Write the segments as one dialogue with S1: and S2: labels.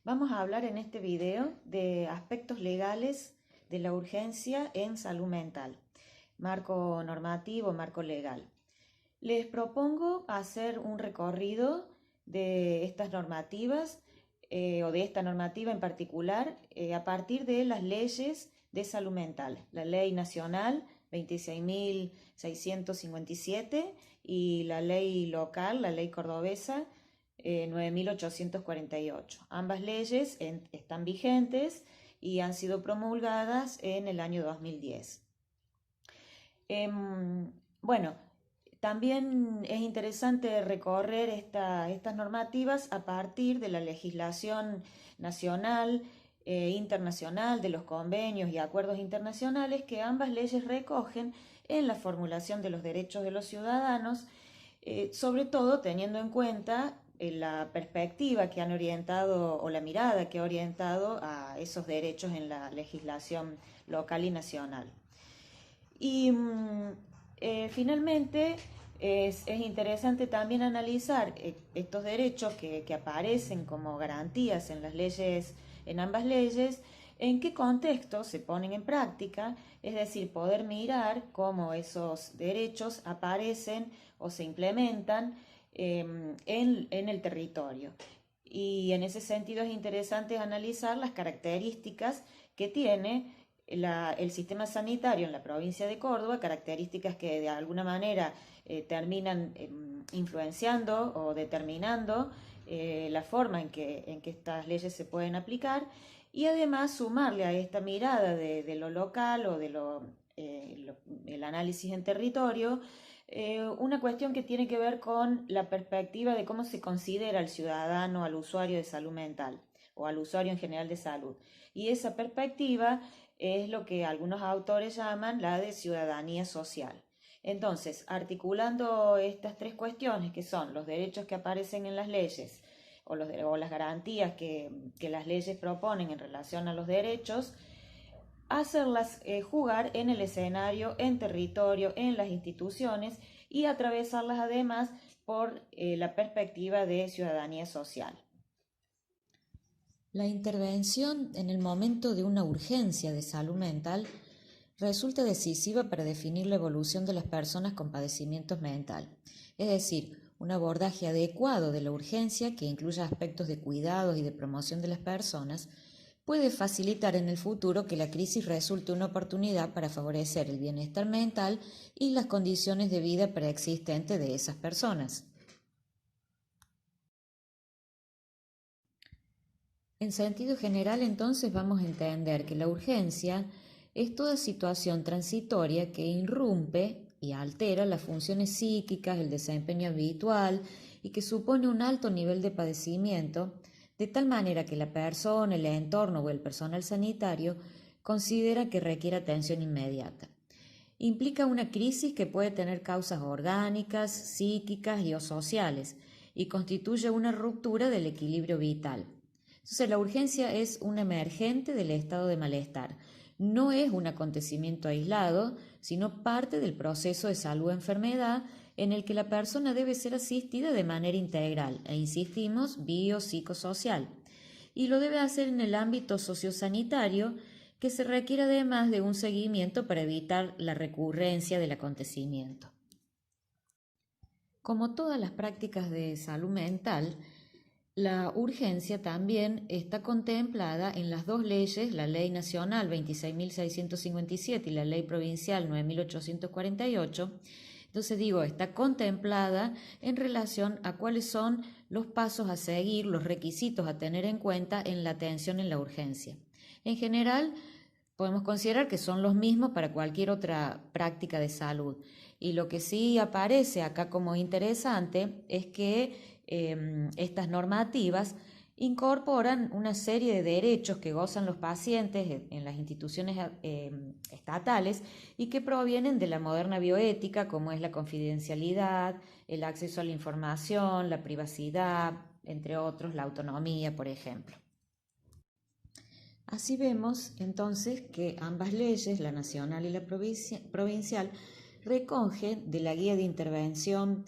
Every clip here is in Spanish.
S1: Vamos a hablar en este video de aspectos legales de la urgencia en salud mental, marco normativo, marco legal. Les propongo hacer un recorrido de estas normativas o de esta normativa en particular a partir de las leyes de salud mental, la Ley Nacional 26.657 y la ley local, la ley cordobesa 9.848. Ambas leyes están vigentes y han sido promulgadas en el año 2010. Bueno, también es interesante recorrer estas normativas a partir de la legislación nacional e internacional, de los convenios y acuerdos internacionales que ambas leyes recogen en la formulación de los derechos de los ciudadanos, sobre todo teniendo en cuenta la perspectiva que han orientado o la mirada que ha orientado a esos derechos en la legislación local y nacional. Y finalmente es interesante también analizar estos derechos que aparecen como garantías en las leyes, en ambas leyes, en qué contexto se ponen en práctica, es decir, poder mirar cómo esos derechos aparecen o se implementan en el territorio. Y en ese sentido es interesante analizar las características que tiene el sistema sanitario en la provincia de Córdoba, características que de alguna manera terminan influenciando o determinando la forma en que estas leyes se pueden aplicar, y además sumarle a esta mirada de lo local o el análisis en territorio, una cuestión que tiene que ver con la perspectiva de cómo se considera al ciudadano, al usuario de salud mental o al usuario en general de salud. Y esa perspectiva es lo que algunos autores llaman la de ciudadanía social. Entonces, articulando estas tres cuestiones, que son los derechos que aparecen en las leyes o las garantías que las leyes proponen en relación a los derechos, hacerlas jugar en el escenario, en territorio, en las instituciones, y atravesarlas además por la perspectiva de ciudadanía social.
S2: La intervención en el momento de una urgencia de salud mental resulta decisiva para definir la evolución de las personas con padecimientos mental, es decir, un abordaje adecuado de la urgencia que incluya aspectos de cuidados y de promoción de las personas puede facilitar en el futuro que la crisis resulte una oportunidad para favorecer el bienestar mental y las condiciones de vida preexistentes de esas personas. En sentido general, entonces, vamos a entender que la urgencia es toda situación transitoria que irrumpe y altera las funciones psíquicas, el desempeño habitual y que supone un alto nivel de padecimiento, de tal manera que la persona, el entorno o el personal sanitario considera que requiere atención inmediata. Implica una crisis que puede tener causas orgánicas, psíquicas y o sociales y constituye una ruptura del equilibrio vital. Entonces, la urgencia es un emergente del estado de malestar. No es un acontecimiento aislado, sino parte del proceso de salud-enfermedad en el que la persona debe ser asistida de manera integral, e insistimos, biopsicosocial. Y lo debe hacer en el ámbito sociosanitario, que se requiere además de un seguimiento para evitar la recurrencia del acontecimiento. Como todas las prácticas de salud mental, la urgencia también está contemplada en las dos leyes, la Ley Nacional 26.657 y la Ley Provincial 9.848. Entonces está contemplada en relación a cuáles son los pasos a seguir, los requisitos a tener en cuenta en la atención en la urgencia. En general, podemos considerar que son los mismos para cualquier otra práctica de salud. Y lo que sí aparece acá como interesante es que estas normativas incorporan una serie de derechos que gozan los pacientes en las instituciones estatales y que provienen de la moderna bioética, como es la confidencialidad, el acceso a la información, la privacidad, entre otros, la autonomía, por ejemplo. Así vemos entonces que ambas leyes, la nacional y la provincial, recogen de la guía de intervención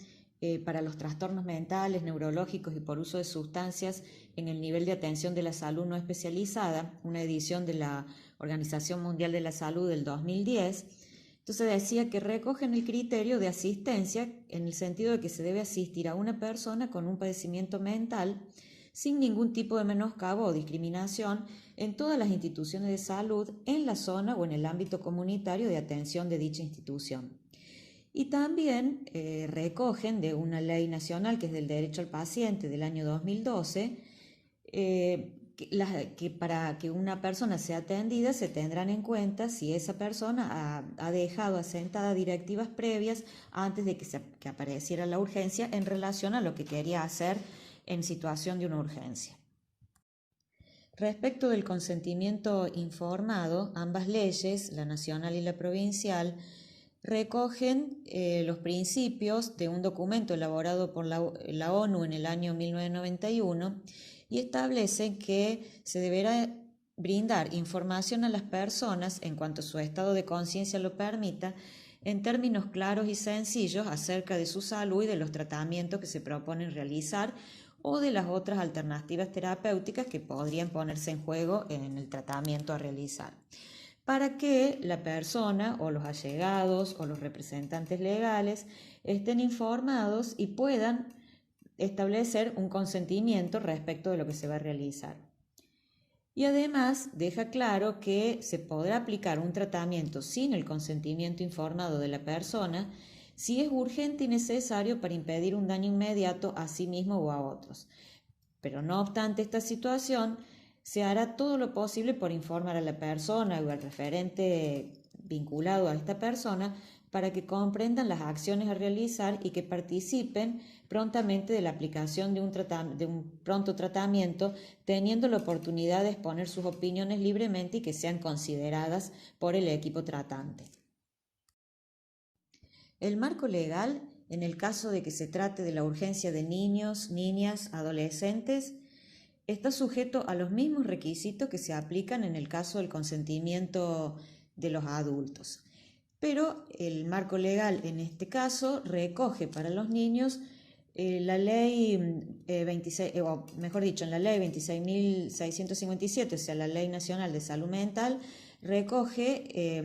S2: para los trastornos mentales, neurológicos y por uso de sustancias en el nivel de atención de la salud no especializada, una edición de la Organización Mundial de la Salud del 2010. Entonces decía que recogen el criterio de asistencia en el sentido de que se debe asistir a una persona con un padecimiento mental sin ningún tipo de menoscabo o discriminación en todas las instituciones de salud en la zona o en el ámbito comunitario de atención de dicha institución. Y también recogen de una ley nacional que es del derecho al paciente del año 2012, que para que una persona sea atendida se tendrán en cuenta si esa persona ha dejado asentadas directivas previas antes de que apareciera la urgencia en relación a lo que quería hacer en situación de una urgencia. Respecto del consentimiento informado, ambas leyes, la nacional y la provincial, recogen los principios de un documento elaborado por la ONU en el año 1991 y establecen que se deberá brindar información a las personas en cuanto su estado de conciencia lo permita, en términos claros y sencillos acerca de su salud y de los tratamientos que se proponen realizar o de las otras alternativas terapéuticas que podrían ponerse en juego en el tratamiento a realizar, para que la persona o los allegados o los representantes legales estén informados y puedan establecer un consentimiento respecto de lo que se va a realizar. Y además deja claro que se podrá aplicar un tratamiento sin el consentimiento informado de la persona si es urgente y necesario para impedir un daño inmediato a sí mismo o a otros. Pero no obstante esta situación, se hará todo lo posible por informar a la persona o al referente vinculado a esta persona para que comprendan las acciones a realizar y que participen prontamente de la aplicación de un pronto tratamiento, teniendo la oportunidad de exponer sus opiniones libremente y que sean consideradas por el equipo tratante. El marco legal, en el caso de que se trate de la urgencia de niños, niñas, adolescentes, está sujeto a los mismos requisitos que se aplican en el caso del consentimiento de los adultos. Pero el marco legal en este caso recoge para los niños la ley 26, o mejor dicho, en la ley 26.657, o sea, la Ley Nacional de Salud Mental, recoge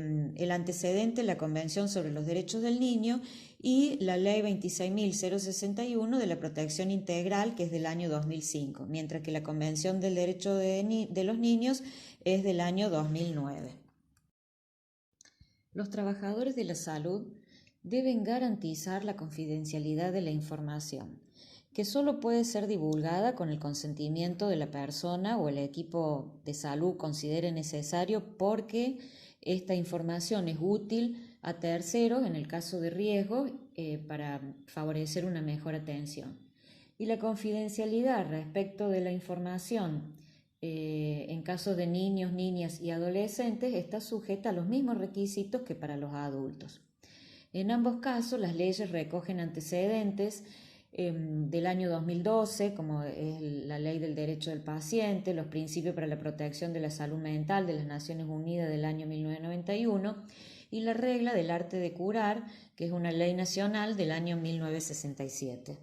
S2: el antecedente, la Convención sobre los Derechos del Niño, y la Ley 26.061 de la Protección Integral, que es del año 2005, mientras que la Convención del Derecho de los Niños es del año 2009. Los trabajadores de la salud deben garantizar la confidencialidad de la información, que solo puede ser divulgada con el consentimiento de la persona o el equipo de salud considere necesario, porque esta información es útil a terceros en el caso de riesgo para favorecer una mejor atención. Y la confidencialidad respecto de la información en casos de niños, niñas y adolescentes está sujeta a los mismos requisitos que para los adultos. En ambos casos, las leyes recogen antecedentes del año 2012, como es la Ley del Derecho del Paciente, los Principios para la Protección de la Salud Mental de las Naciones Unidas del año 1991 y la Regla del Arte de Curar, que es una ley nacional del año 1967.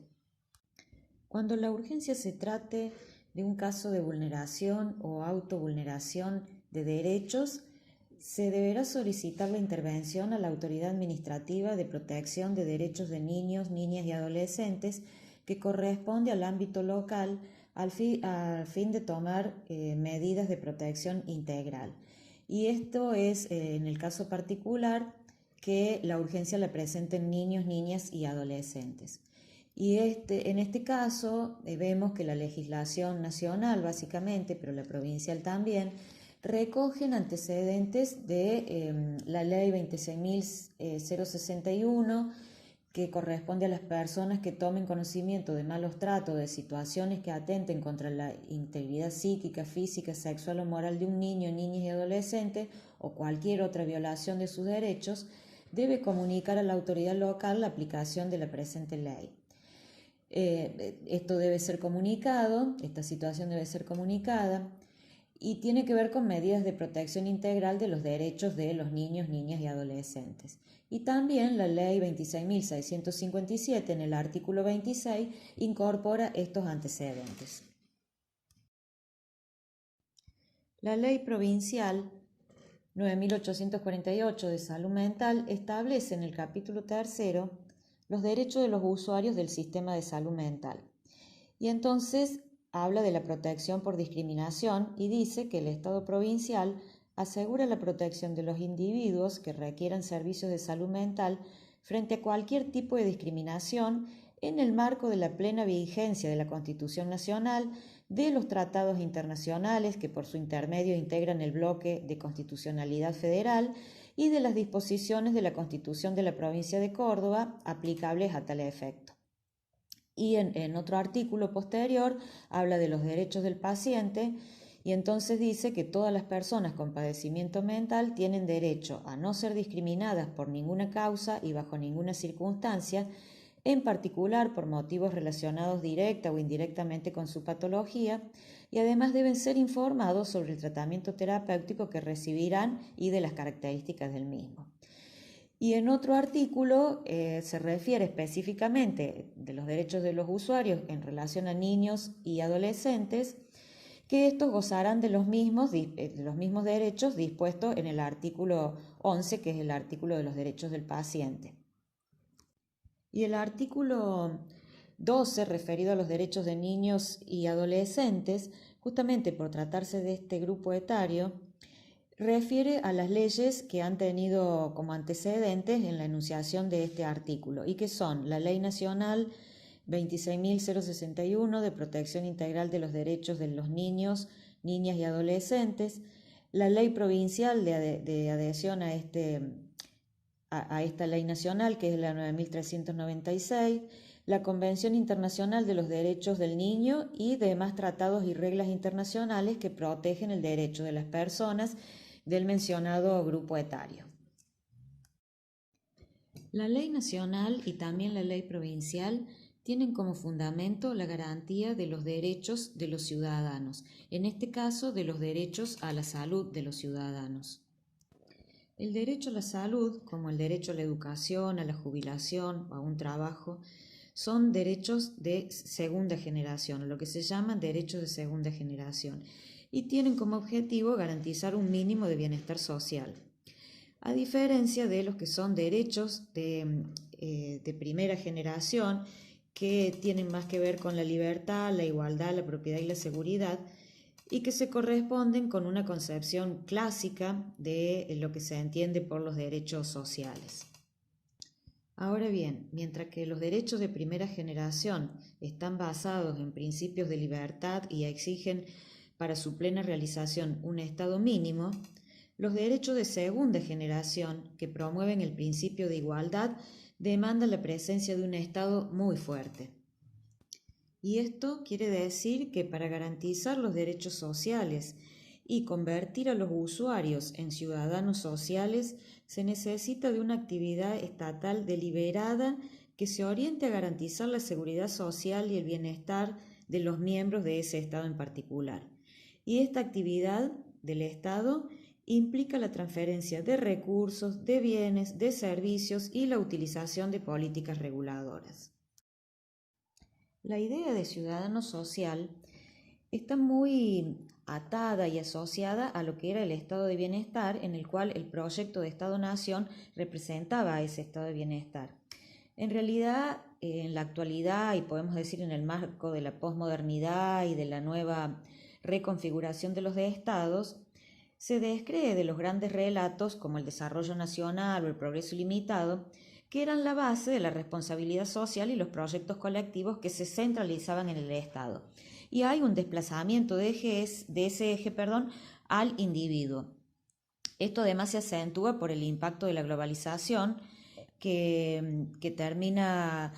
S2: Cuando la urgencia se trate de un caso de vulneración o autovulneración de derechos, se deberá solicitar la intervención a la Autoridad Administrativa de Protección de Derechos de Niños, Niñas y Adolescentes, que corresponde al ámbito local al fin de tomar medidas de protección integral. Y esto es, en el caso particular, que la urgencia la presenten niños, niñas y adolescentes. Y en este caso vemos que la legislación nacional básicamente, pero la provincial también, recogen antecedentes de la ley 26.061, que corresponde a las personas que tomen conocimiento de malos tratos, de situaciones que atenten contra la integridad psíquica, física, sexual o moral de un niño, niña y adolescente o cualquier otra violación de sus derechos, debe comunicar a la autoridad local la aplicación de la presente ley. Esto debe ser comunicado, esta situación debe ser comunicada y tiene que ver con medidas de protección integral de los derechos de los niños, niñas y adolescentes. Y también la ley 26.657 en el artículo 26 incorpora estos antecedentes. La ley provincial 9.848 de salud mental establece en el capítulo tercero los derechos de los usuarios del sistema de salud mental. Y entonces habla de la protección por discriminación y dice que el Estado provincial asegura la protección de los individuos que requieran servicios de salud mental frente a cualquier tipo de discriminación en el marco de la plena vigencia de la Constitución Nacional, de los tratados internacionales que por su intermedio integran el bloque de constitucionalidad federal y de las disposiciones de la Constitución de la provincia de Córdoba aplicables a tal efecto. Y en otro artículo posterior habla de los derechos del paciente y entonces dice que todas las personas con padecimiento mental tienen derecho a no ser discriminadas por ninguna causa y bajo ninguna circunstancia, en particular por motivos relacionados directa o indirectamente con su patología, y además deben ser informados sobre el tratamiento terapéutico que recibirán y de las características del mismo. Y en otro artículo se refiere específicamente de los derechos de los usuarios en relación a niños y adolescentes, que estos gozarán de los mismos derechos dispuestos en el artículo 11, que es el artículo de los derechos del paciente. Y el artículo 12, referido a los derechos de niños y adolescentes, justamente por tratarse de este grupo etario, refiere a las leyes que han tenido como antecedentes en la enunciación de este artículo y que son la Ley Nacional 26.061 de Protección Integral de los Derechos de los Niños, Niñas y Adolescentes, la Ley Provincial de adhesión a esta ley nacional, que es la 9.396, la Convención Internacional de los Derechos del Niño y demás tratados y reglas internacionales que protegen el derecho de las personas del mencionado grupo etario. La ley nacional y también la ley provincial tienen como fundamento la garantía de los derechos de los ciudadanos, en este caso de los derechos a la salud de los ciudadanos. El derecho a la salud, como el derecho a la educación, a la jubilación o a un trabajo, son derechos de segunda generación, lo que se llaman derechos de segunda generación, y tienen como objetivo garantizar un mínimo de bienestar social. A diferencia de los que son derechos de primera generación, que tienen más que ver con la libertad, la igualdad, la propiedad y la seguridad, y que se corresponden con una concepción clásica de lo que se entiende por los derechos sociales. Ahora bien, mientras que los derechos de primera generación están basados en principios de libertad y exigen para su plena realización un estado mínimo, los derechos de segunda generación, que promueven el principio de igualdad, demandan la presencia de un estado muy fuerte. Y esto quiere decir que para garantizar los derechos sociales y convertir a los usuarios en ciudadanos sociales, se necesita de una actividad estatal deliberada que se oriente a garantizar la seguridad social y el bienestar de los miembros de ese Estado en particular. Y esta actividad del Estado implica la transferencia de recursos, de bienes, de servicios y la utilización de políticas reguladoras. La idea de ciudadano social está muy atada y asociada a lo que era el estado de bienestar, en el cual el proyecto de Estado-Nación representaba a ese estado de bienestar. En realidad, en la actualidad, y podemos decir en el marco de la posmodernidad y de la nueva reconfiguración de los estados, se descree de los grandes relatos como el desarrollo nacional o el progreso ilimitado, que eran la base de la responsabilidad social y los proyectos colectivos que se centralizaban en el Estado. Y hay un desplazamiento de ese eje al individuo. Esto además se acentúa por el impacto de la globalización que termina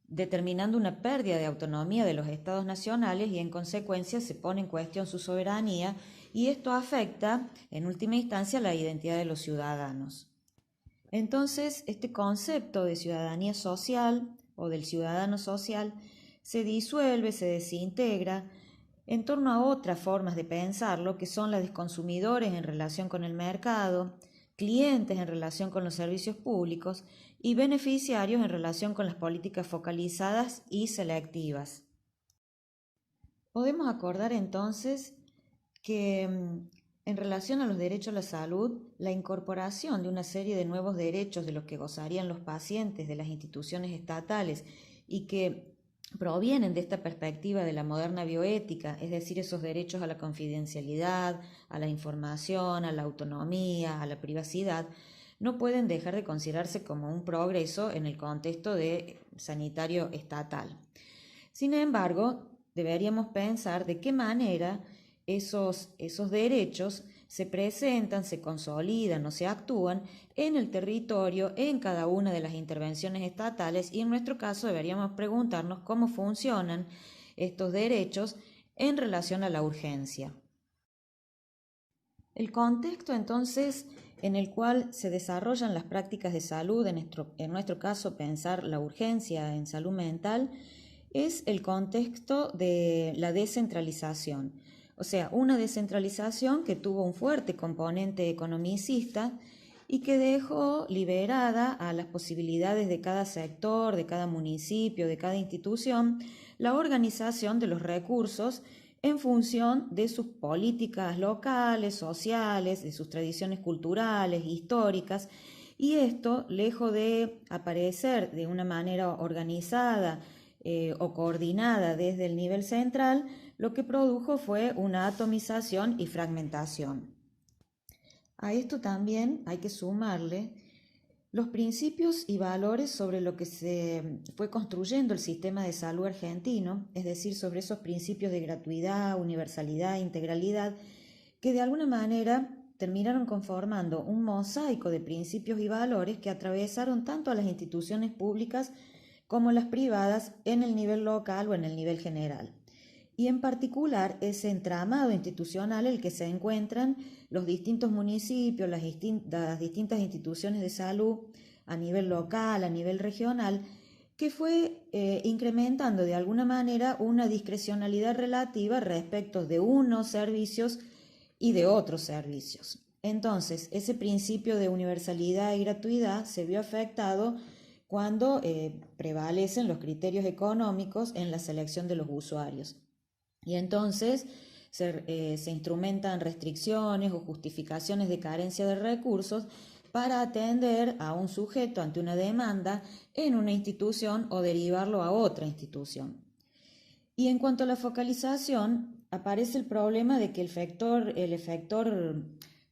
S2: determinando una pérdida de autonomía de los estados nacionales y en consecuencia se pone en cuestión su soberanía y esto afecta en última instancia la identidad de los ciudadanos. Entonces, este concepto de ciudadanía social o del ciudadano social se disuelve, se desintegra en torno a otras formas de pensarlo que son las de consumidores en relación con el mercado, clientes en relación con los servicios públicos y beneficiarios en relación con las políticas focalizadas y selectivas. Podemos acordar entonces que en relación a los derechos a la salud, la incorporación de una serie de nuevos derechos de los que gozarían los pacientes de las instituciones estatales y que provienen de esta perspectiva de la moderna bioética, es decir, esos derechos a la confidencialidad, a la información, a la autonomía, a la privacidad, no pueden dejar de considerarse como un progreso en el contexto sanitario estatal. Sin embargo, deberíamos pensar de qué manera esos derechos se presentan, se consolidan o se actúan en el territorio, en cada una de las intervenciones estatales, y en nuestro caso deberíamos preguntarnos cómo funcionan estos derechos en relación a la urgencia. El contexto entonces en el cual se desarrollan las prácticas de salud, en nuestro caso pensar la urgencia en salud mental, es el contexto de la descentralización. O sea, una descentralización que tuvo un fuerte componente economicista y que dejó liberada a las posibilidades de cada sector, de cada municipio, de cada institución, la organización de los recursos en función de sus políticas locales, sociales, de sus tradiciones culturales, históricas, y esto, lejos de aparecer de una manera organizada o coordinada desde el nivel central, lo que produjo fue una atomización y fragmentación. A esto también hay que sumarle los principios y valores sobre lo que se fue construyendo el sistema de salud argentino, es decir, sobre esos principios de gratuidad, universalidad, integralidad, que de alguna manera terminaron conformando un mosaico de principios y valores que atravesaron tanto a las instituciones públicas como las privadas en el nivel local o en el nivel general. Y en particular ese entramado institucional en el que se encuentran los distintos municipios, las distintas instituciones de salud a nivel local, a nivel regional, que fue incrementando de alguna manera una discrecionalidad relativa respecto de unos servicios y de otros servicios. Entonces, ese principio de universalidad y gratuidad se vio afectado cuando prevalecen los criterios económicos en la selección de los usuarios. Y entonces se instrumentan restricciones o justificaciones de carencia de recursos para atender a un sujeto ante una demanda en una institución o derivarlo a otra institución. Y en cuanto a la focalización, aparece el problema de que el efector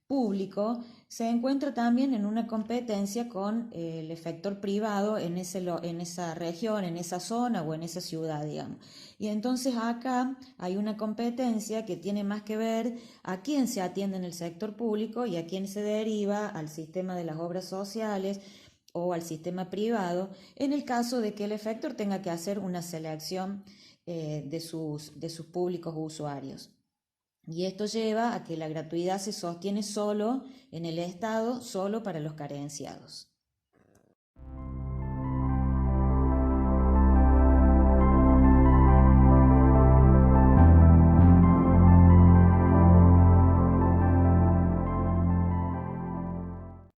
S2: público se encuentra también en una competencia con el efector privado en esa región, en esa zona o en esa ciudad, digamos. Y entonces acá hay una competencia que tiene más que ver a quién se atiende en el sector público y a quién se deriva al sistema de las obras sociales o al sistema privado, en el caso de que el efector tenga que hacer una selección de sus públicos usuarios. Y esto lleva a que la gratuidad se sostiene solo en el Estado, solo para los carenciados.